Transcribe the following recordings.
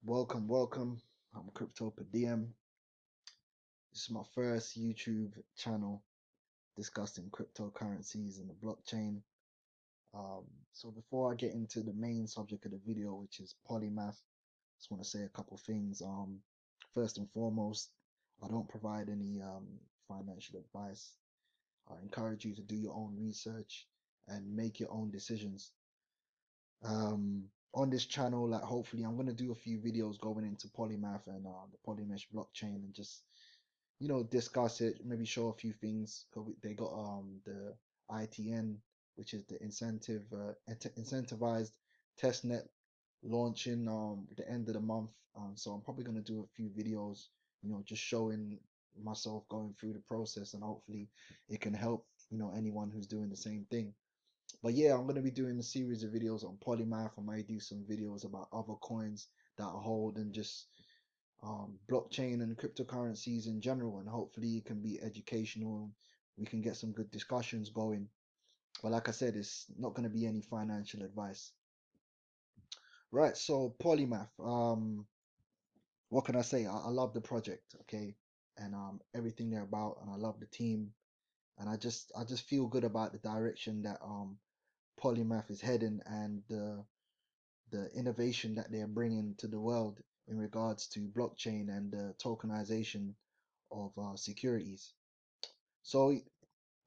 Welcome. I'm Cryptoperdiem. This is my first YouTube channel discussing cryptocurrencies and the blockchain. So before I get into the main subject of the video, which is Polymath, just want to say a couple things. First and foremost, I don't provide any financial advice. I encourage you to do your own research and make your own decisions. On this channel, like hopefully I'm gonna do a few videos going into Polymath and the Polymesh blockchain and just discuss it, maybe show a few things. They got the ITN, which is the incentivized testnet launching at the end of the month. So I'm probably gonna do a few videos, just showing myself going through the process, and hopefully it can help anyone who's doing the same thing. But yeah, I'm going to be doing a series of videos on Polymath. I might do some videos about other coins that I hold and just blockchain and cryptocurrencies in general. And hopefully it can be educational. We can get some good discussions going. But like I said, it's not going to be any financial advice. Right, so Polymath. What can I say? I love the project, okay? And everything they're about, and I love the team. And I just feel good about the direction that Polymath is heading, and the innovation that they're bringing to the world in regards to blockchain and the tokenization of securities. So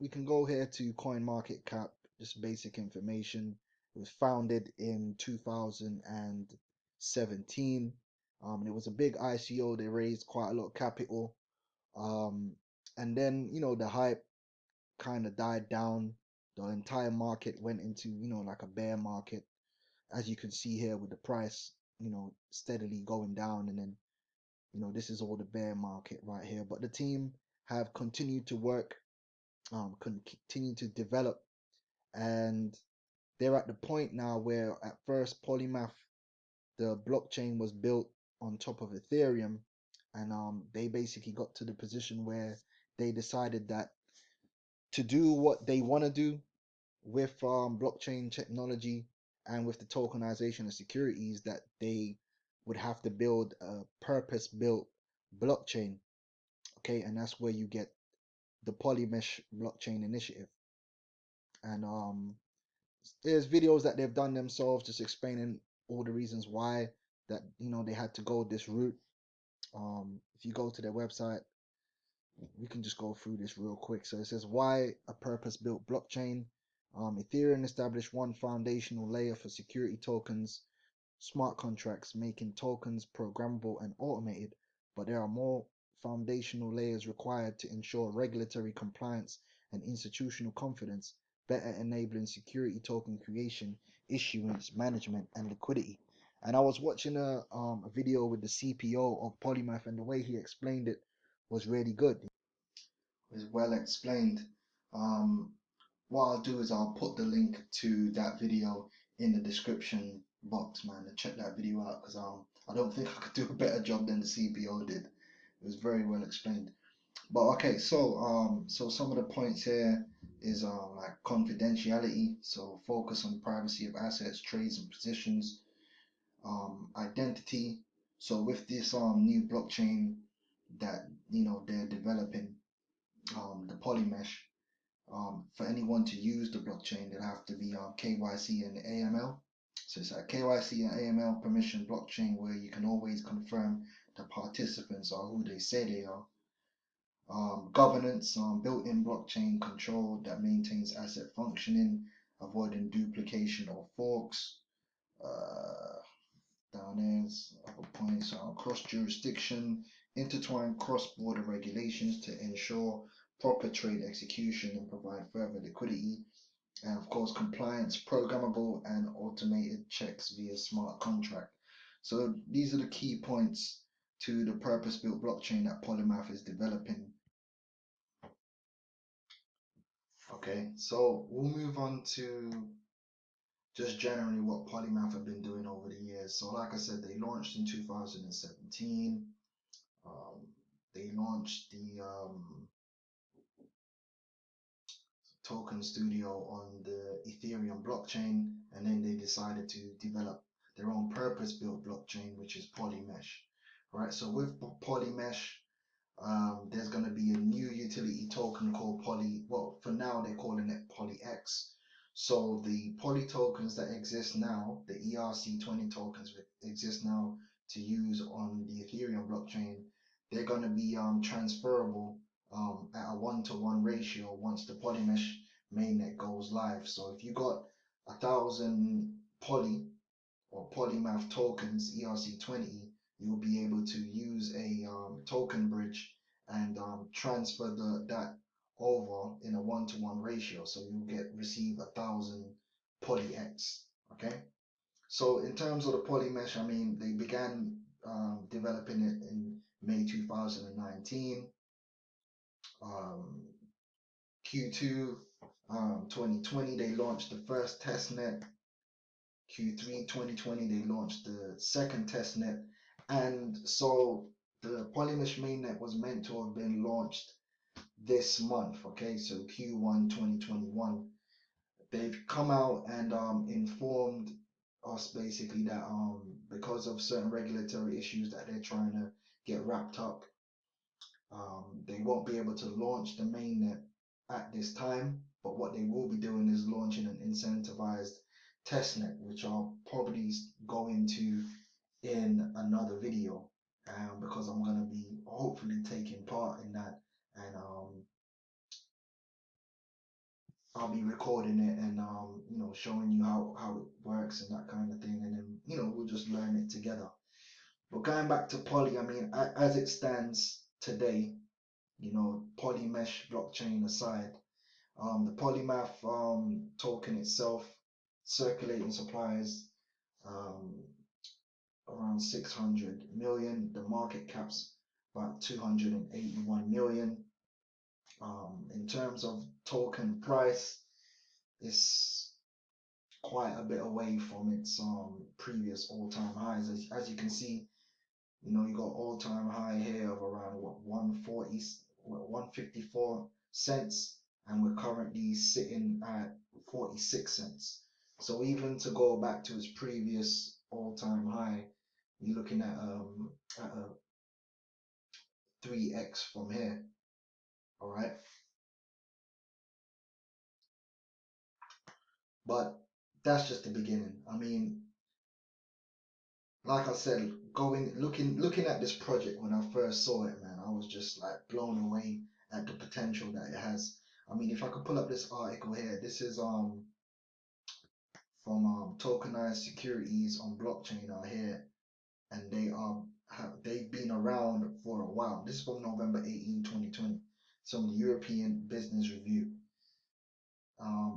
we can go here to CoinMarketCap, just basic information. It was founded in 2017. And it was a big ICO. They raised quite a lot of capital. Um, and then, the hype kind of died down. The entire market went into, like a bear market, as you can see here with the price, steadily going down. And then, this is all the bear market right here. But the team have continued to work, continue to develop, and they're at the point now where at first Polymath, the blockchain was built on top of Ethereum, and they basically got to the position where they decided that to do what they want to do with blockchain technology and with the tokenization of securities, that they would have to build a purpose-built blockchain. Okay, and that's where you get the Polymesh blockchain initiative. And there's videos that they've done themselves just explaining all the reasons why that they had to go this route. If you go to their website, we can just go through this real quick. So it says, why a purpose-built blockchain? Ethereum established one foundational layer for security tokens, smart contracts, making tokens programmable and automated, but there are more foundational layers required to ensure regulatory compliance and institutional confidence, better enabling security token creation, issuance, management, and liquidity. And I was watching a video with the CPO of Polymath, and the way he explained it was really good. It was well explained. Um, what I'll do is I'll put the link to that video in the description box, man, and check that video out, because I don't think I could do a better job than the CPO did. It was very well explained. But okay, so some of the points here is like confidentiality, so focus on privacy of assets, trades, and positions. Identity. So with this new blockchain that they're developing, the Polymesh, for anyone to use the blockchain, they'll have to be on KYC and AML. So it's a KYC and AML permission blockchain where you can always confirm the participants are who they say they are. Governance, built-in blockchain control that maintains asset functioning, avoiding duplication or forks. Uh, Down there's other points on cross-jurisdiction, intertwine cross-border regulations to ensure proper trade execution and provide further liquidity, and of course compliance, programmable and automated checks via smart contract. So these are the key points to the purpose-built blockchain that Polymath is developing. Okay, so we'll move on to just generally what Polymath have been doing over the years. So like I said, they launched in 2017. They launched the token studio on the Ethereum blockchain, and then they decided to develop their own purpose-built blockchain, which is Polymesh, right? So with Polymesh, there's going to be a new utility token called well, for now they're calling it PolyX. So the Poly tokens that exist now, the ERC20 tokens that exist now to use on the Ethereum blockchain, they're going to be transferable at a 1-to-1 ratio once the Polymesh mainnet goes live. So if you got 1,000 Poly or Polymath tokens ERC20, you'll be able to use a token bridge and transfer that over in a 1-to-1 ratio. So you'll receive 1,000 PolyX. Okay. So in terms of the Polymesh, I mean, they began developing it in May 2019. Q2 2020, they launched the first testnet. Q3 2020, they launched the second testnet. And so the Polymesh mainnet was meant to have been launched this month, okay? So Q1 2021. They've come out and informed us basically that because of certain regulatory issues that they're trying to get wrapped up, they won't be able to launch the mainnet at this time, but what they will be doing is launching an incentivized testnet, which I'll probably go into in another video, because I'm going to be hopefully taking part in that, and I'll be recording it and showing you how it works and that kind of thing, and then we'll just learn it together. But going back to Poly, I mean, as it stands today, Polymesh blockchain aside, the Polymath token itself, circulating supplies around 600 million. The market cap's about 281 million. In terms of token price, it's quite a bit away from its previous all-time highs. As you can see, you got all-time high here of around 154 cents, and we're currently sitting at 46 cents. So even to go back to its previous all-time high, you're looking at a 3x from here. All right, but that's just the beginning. I mean, like I said, looking at this project when I first saw it, man, I was just like blown away at the potential that it has. I mean, if I could pull up this article here, this is from Tokenized Securities on blockchain out here, and they've been around for a while. This is from November 18, 2020, from the European Business Review.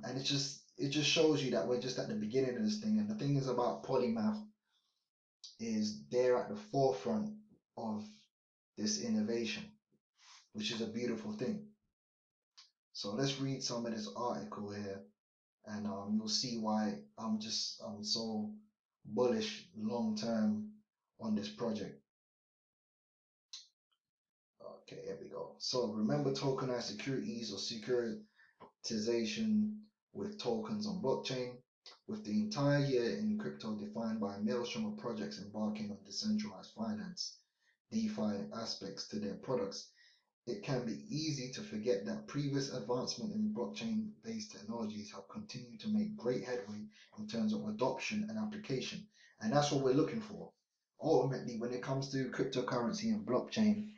And it just shows you that we're just at the beginning of this thing. And the thing is about Polymath is they're at the forefront of this innovation, which is a beautiful thing. So let's read some of this article here, and you'll see why I'm so bullish long term on this project. Okay, here we go. So remember tokenized securities or securitization with tokens on blockchain, with the entire year in crypto defined by a maelstrom of projects embarking on decentralized finance, DeFi aspects to their products. It can be easy to forget that previous advancement in blockchain-based technologies have continued to make great headway in terms of adoption and application. And that's what we're looking for. Ultimately, when it comes to cryptocurrency and blockchain,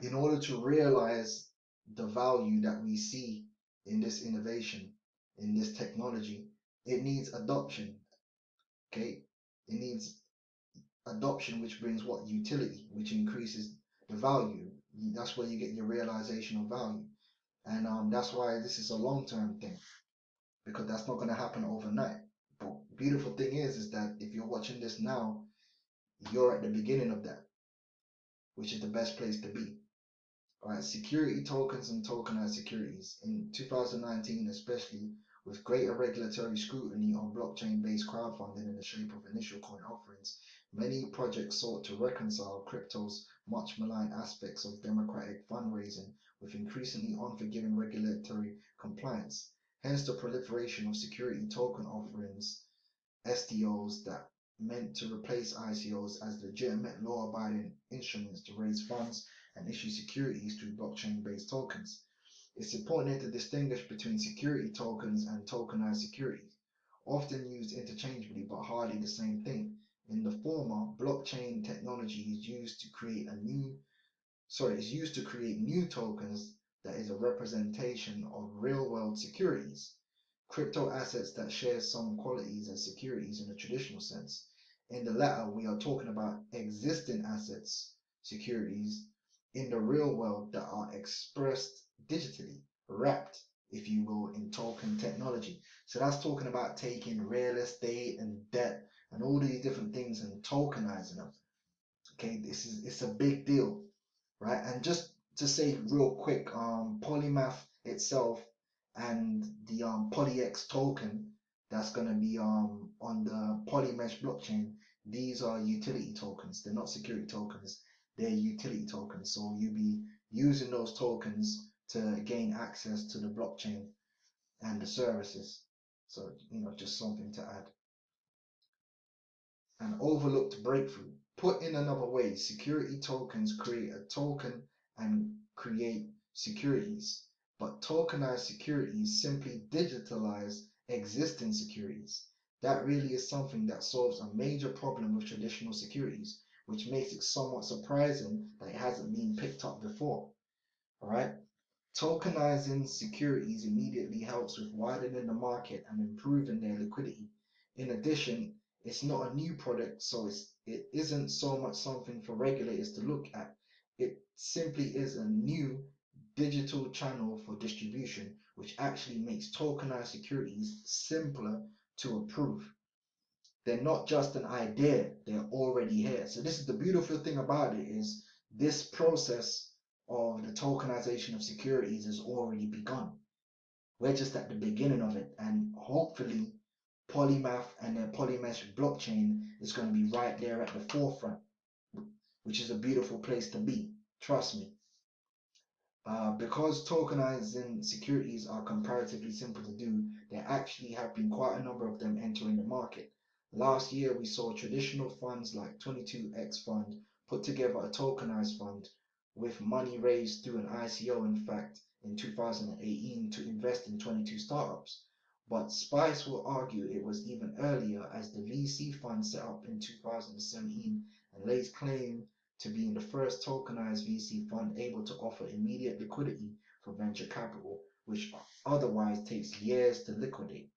in order to realize the value that we see in this innovation, in this technology, it needs adoption. Okay? It needs adoption, which brings what? Utility, which increases the value. That's where you get your realization of value. And that's why this is a long-term thing, because that's not going to happen overnight. But beautiful thing is that if you're watching this now, you're at the beginning of that, which is the best place to be. All right, security tokens and tokenized securities. In 2019, especially with greater regulatory scrutiny on blockchain-based crowdfunding in the shape of initial coin offerings, many projects sought to reconcile crypto's much maligned aspects of democratic fundraising with increasingly unforgiving regulatory compliance. Hence the proliferation of security token offerings, STOs, that meant to replace ICOs as legitimate law-abiding instruments to raise funds and issue securities through blockchain-based tokens. It's important to distinguish between security tokens and tokenized securities, often used interchangeably but hardly the same thing. In the former, blockchain technology is used to create new tokens that is a representation of real-world securities, crypto assets that share some qualities as securities in a traditional sense. In the latter, we are talking about existing assets, securities, in the real world that are expressed digitally, wrapped, if you will, in token technology. So that's talking about taking real estate and debt and all these different things and tokenizing them. Okay, it's a big deal, right? And just to say real quick, Polymath itself and the PolyX token that's going to be on the Polymesh blockchain, these are utility tokens. They're not security tokens. They're utility tokens. So you'll be using those tokens to gain access to the blockchain and the services. So, just something to add. An overlooked breakthrough. Put in another way, security tokens create a token and create securities, but tokenized securities simply digitalize existing securities. That really is something that solves a major problem with traditional securities, which makes it somewhat surprising that it hasn't been picked up before. All right. Tokenizing securities immediately helps with widening the market and improving their liquidity. In addition, it's not a new product, so it isn't so much something for regulators to look at. It simply is a new digital channel for distribution, which actually makes tokenized securities simpler to approve. They're not just an idea, they're already here. So this is the beautiful thing about it, is this process of the tokenization of securities has already begun. We're just at the beginning of it, and hopefully Polymath and their Polymesh blockchain is going to be right there at the forefront, which is a beautiful place to be. Trust me. Because tokenizing securities are comparatively simple to do, there actually have been quite a number of them entering the market. Last year, we saw traditional funds like 22X Fund put together a tokenized fund with money raised through an ICO, in fact, in 2018 to invest in 22 startups. But Spice will argue it was even earlier, as the VC fund set up in 2017 and lays claim to being the first tokenized VC fund able to offer immediate liquidity for venture capital, which otherwise takes years to liquidate.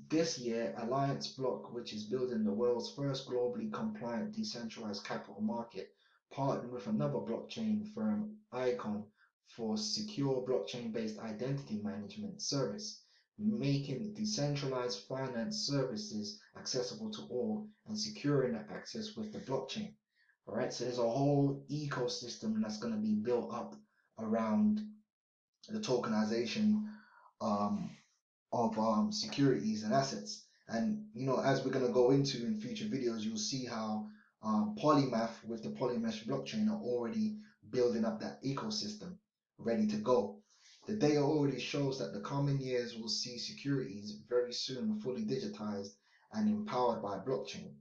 This year, Alliance Block, which is building the world's first globally compliant decentralized capital market, partnered with another blockchain firm, Icon, for secure blockchain-based identity management service, making decentralized finance services accessible to all and securing that access with the blockchain. All right, so there's a whole ecosystem that's going to be built up around the tokenization um, of securities and assets. And as we're going to go into in future videos, you'll see how Polymath with the Polymesh blockchain are already building up that ecosystem ready to go. The data already shows that the coming years will see securities very soon fully digitized and empowered by blockchain.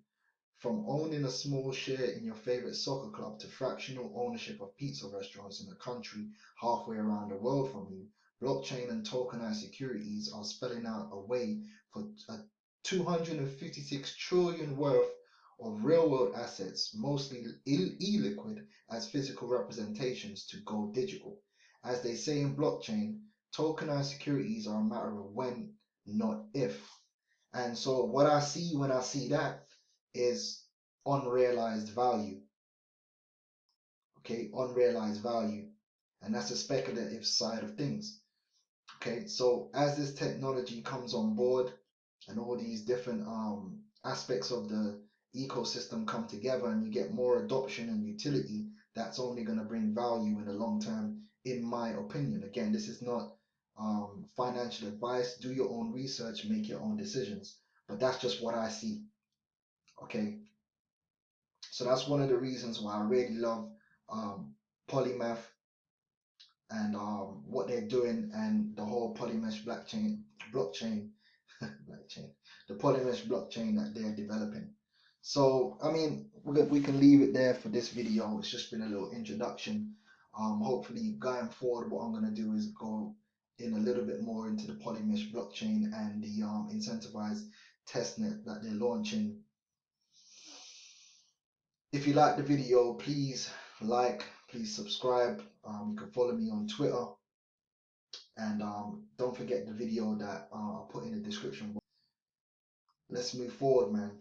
From owning a small share in your favorite soccer club to fractional ownership of pizza restaurants in a country halfway around the world from you, blockchain and tokenized securities are spelling out a way for a 256 trillion worth of real-world assets, mostly illiquid as physical representations, to go digital. As they say in blockchain, tokenized securities are a matter of when, not if. And so what I see when I see that is unrealized value. Okay, unrealized value. And that's the speculative side of things. Okay, so as this technology comes on board and all these different aspects of the ecosystem come together and you get more adoption and utility, that's only going to bring value in the long term, in my opinion. Again, this is not financial advice. Do your own research, make your own decisions. But that's just what I see. Okay, so that's one of the reasons why I really love Polymath and what they're doing, and the whole Polymesh blockchain, blockchain, the Polymesh blockchain that they're developing. So, I mean, we can leave it there for this video. It's just been a little introduction. Hopefully, going forward, what I'm going to do is go in a little bit more into the Polymesh blockchain and the incentivized testnet that they're launching. If you like the video, please like, please subscribe. You can follow me on Twitter, and don't forget the video that I'll put in the description. Let's move forward, man.